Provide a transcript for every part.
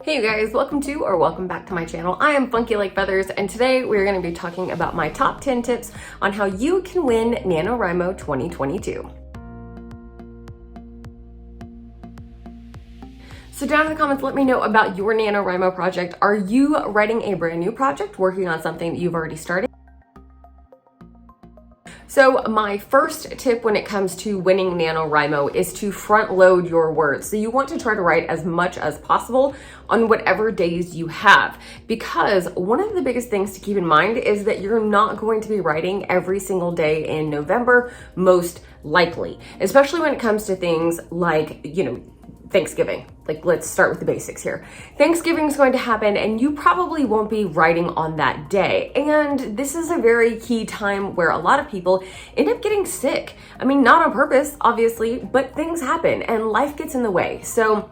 Hey you guys, welcome back to my channel. I am Funky Like Feathers, and today we're going to be talking about my top 10 tips on how you can win NaNoWriMo 2022. So down in the comments, let me know about your NaNoWriMo project. Are you writing a brand new project, working on something that you've already started? So my first tip when it comes to winning NaNoWriMo is to front load your words. So you want to try to write as much as possible on whatever days you have, because one of the biggest things to keep in mind is that you're not going to be writing every single day in November, most likely, especially when it comes to things like, Thanksgiving. Like, let's start with the basics here. Thanksgiving is going to happen and you probably won't be writing on that day. And this is a very key time where a lot of people end up getting sick. I mean, not on purpose, obviously, but things happen and life gets in the way. So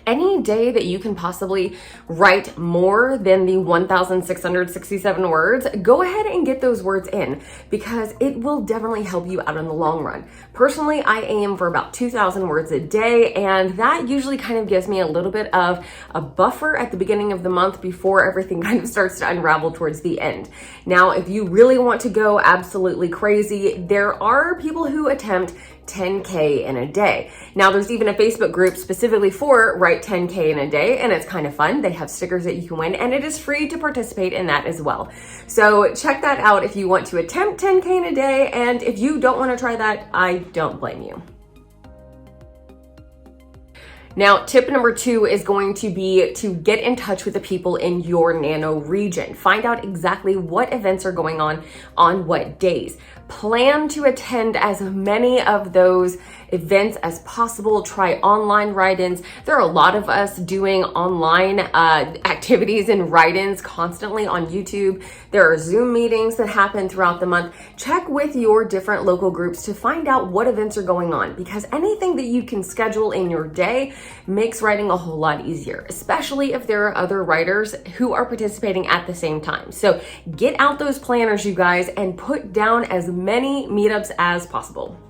any day that you can possibly write more than the 1,667 words, go ahead and get those words in, because it will definitely help you out in the long run. Personally, I aim for about 2,000 words a day, and that usually kind of gives me a little bit of a buffer at the beginning of the month before everything kind of starts to unravel towards the end. Now, if you really want to go absolutely crazy, there are people who attempt 10K in a day. Now, there's even a Facebook group specifically for write 10K in a day, and it's kind of fun. They have stickers that you can win, and it is free to participate in that as well. So check that out if you want to attempt 10K in a day, and if you don't want to try that, I don't blame you. Now, tip number 2 is going to be to get in touch with the people in your nano region. Find out exactly what events are going on what days. Plan to attend as many of those events as possible. Try online write-ins. There are a lot of us doing online activities and write-ins constantly on YouTube. There are Zoom meetings that happen throughout the month. Check with your different local groups to find out what events are going on, because anything that you can schedule in your day makes writing a whole lot easier, especially if there are other writers who are participating at the same time. So get out those planners, you guys, and put down as many meetups as possible.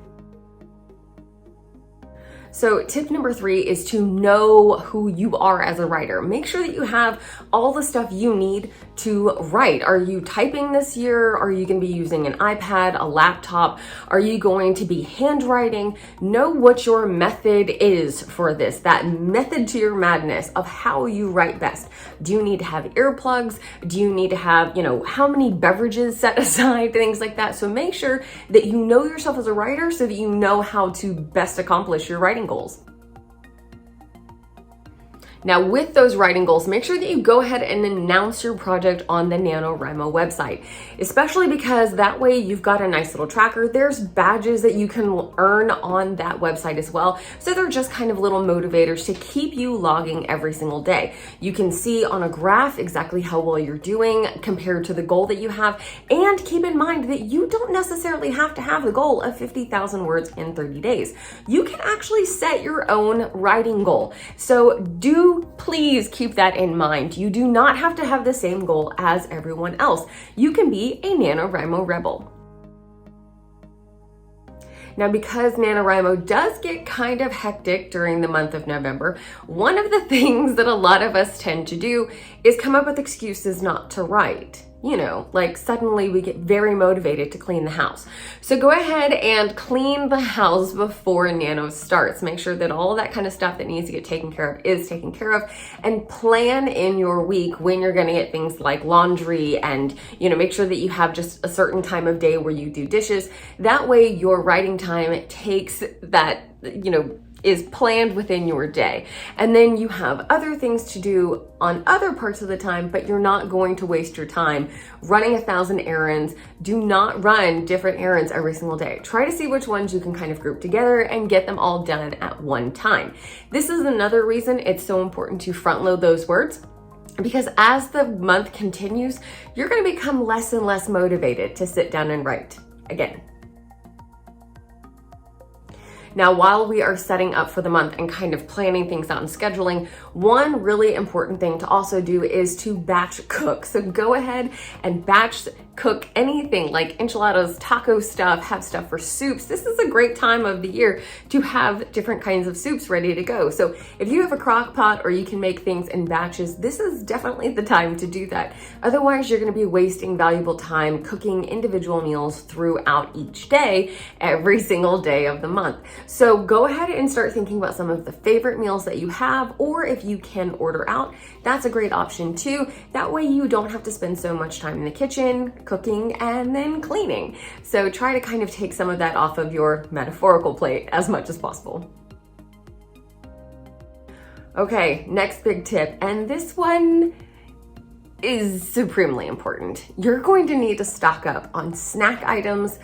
So tip number 3 is to know who you are as a writer. Make sure that you have all the stuff you need to write. Are you typing this year? Are you going to be using an iPad, a laptop? Are you going to be handwriting? Know what your method is for this, that method to your madness of how you write best. Do you need to have earplugs? Do you need to have, how many beverages set aside, things like that? So make sure that you know yourself as a writer so that you know how to best accomplish your writing goals. Now, with those writing goals, make sure that you go ahead and announce your project on the NaNoWriMo website, especially because that way you've got a nice little tracker. There's badges that you can earn on that website as well. So they're just kind of little motivators to keep you logging every single day. You can see on a graph exactly how well you're doing compared to the goal that you have. And keep in mind that you don't necessarily have to have the goal of 50,000 words in 30 days. You can actually set your own writing goal. So please keep that in mind. You do not have to have the same goal as everyone else. You can be a NaNoWriMo rebel. Now, because NaNoWriMo does get kind of hectic during the month of November, one of the things that a lot of us tend to do is come up with excuses not to write. Like suddenly we get very motivated to clean the house. So go ahead and clean the house before Nano starts. Make sure that all of that kind of stuff that needs to get taken care of is taken care of, and plan in your week when you're going to get things like laundry, and make sure that you have just a certain time of day where you do dishes. That way your writing time takes that, is planned within your day. And then you have other things to do on other parts of the time, but you're not going to waste your time running 1,000 errands. Do not run different errands every single day. Try to see which ones you can kind of group together and get them all done at one time. This is another reason it's so important to front load those words, because as the month continues, you're going to become less and less motivated to sit down and write again. Now, while we are setting up for the month and kind of planning things out and scheduling, one really important thing to also do is to batch cook. So go ahead and batch cook anything like enchiladas, taco stuff, have stuff for soups. This is a great time of the year to have different kinds of soups ready to go. So if you have a crock pot or you can make things in batches, this is definitely the time to do that. Otherwise, you're going to be wasting valuable time cooking individual meals throughout each day, every single day of the month. So go ahead and start thinking about some of the favorite meals that you have, or if you can order out, that's a great option too. That way you don't have to spend so much time in the kitchen cooking and then cleaning. So try to kind of take some of that off of your metaphorical plate as much as possible. Okay, next big tip, and this one is supremely important. You're going to need to stock up on snack items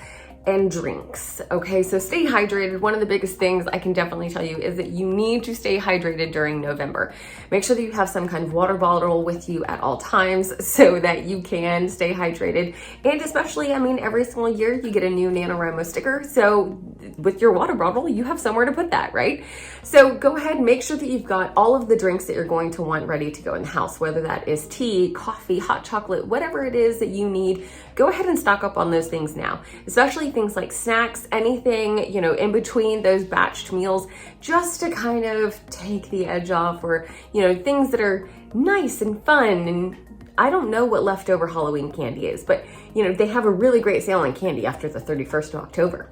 and drinks. Okay, so stay hydrated. One of the biggest things I can definitely tell you is that you need to stay hydrated during November. Make sure that you have some kind of water bottle with you at all times so that you can stay hydrated. And especially, I mean, every single year you get a new NaNoWriMo sticker. So with your water bottle, you have somewhere to put that, right? So go ahead and make sure that you've got all of the drinks that you're going to want ready to go in the house, whether that is tea, coffee, hot chocolate, whatever it is that you need. Go ahead and stock up on those things now, especially things like snacks, anything, you know, in between those batched meals, just to kind of take the edge off, or, you know, things that are nice and fun. And I don't know what leftover Halloween candy is, but, you know, they have a really great sale on candy after the 31st of October.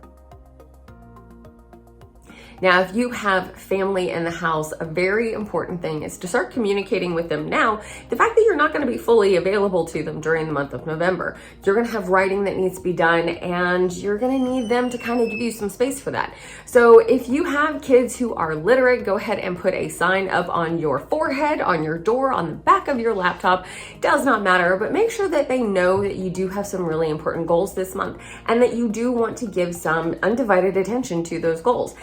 Now, if you have family in the house, a very important thing is to start communicating with them now. The fact that you're not going to be fully available to them during the month of November, you're going to have writing that needs to be done, and you're going to need them to kind of give you some space for that. So if you have kids who are literate, go ahead and put a sign up on your forehead, on your door, on the back of your laptop. It does not matter, but make sure that they know that you do have some really important goals this month, and that you do want to give some undivided attention to those goals.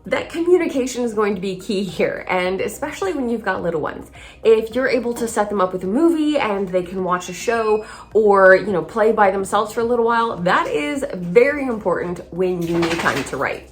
That communication is going to be key here, and especially when you've got little ones. If you're able to set them up with a movie and they can watch a show, or, you know, play by themselves for a little while, that is very important when you need time to write.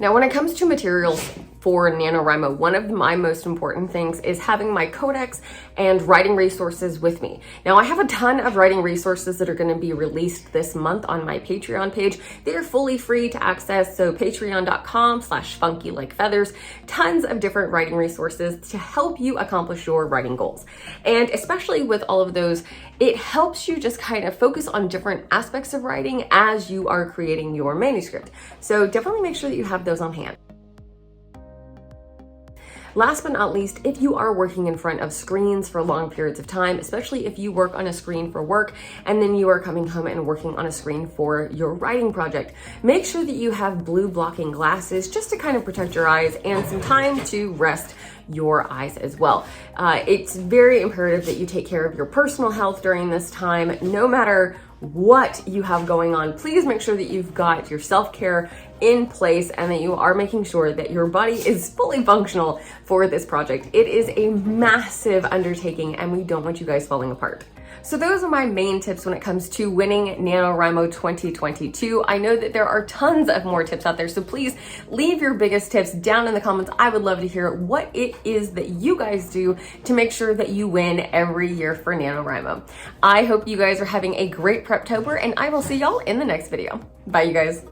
Now, when it comes to materials for NaNoWriMo, one of my most important things is having my codex and writing resources with me. Now, I have a ton of writing resources that are going to be released this month on my Patreon page. They are fully free to access, so patreon.com/funkylikefeathers. Tons of different writing resources to help you accomplish your writing goals. And especially with all of those, it helps you just kind of focus on different aspects of writing as you are creating your manuscript. So definitely make sure that you have those on hand. Last but not least, if you are working in front of screens for long periods of time, especially if you work on a screen for work and then you are coming home and working on a screen for your writing project, make sure that you have blue blocking glasses just to kind of protect your eyes, and some time to rest your eyes as well. It's very imperative that you take care of your personal health during this time, no matter what you have going on. Please make sure that you've got your self-care in place and that you are making sure that your body is fully functional for this project. It is a massive undertaking, and we don't want you guys falling apart. So those are my main tips when it comes to winning NaNoWriMo 2022. I know that there are tons of more tips out there, so please leave your biggest tips down in the comments. I would love to hear what it is that you guys do to make sure that you win every year for NaNoWriMo. I hope you guys are having a great Preptober, and I will see y'all in the next video. Bye, you guys.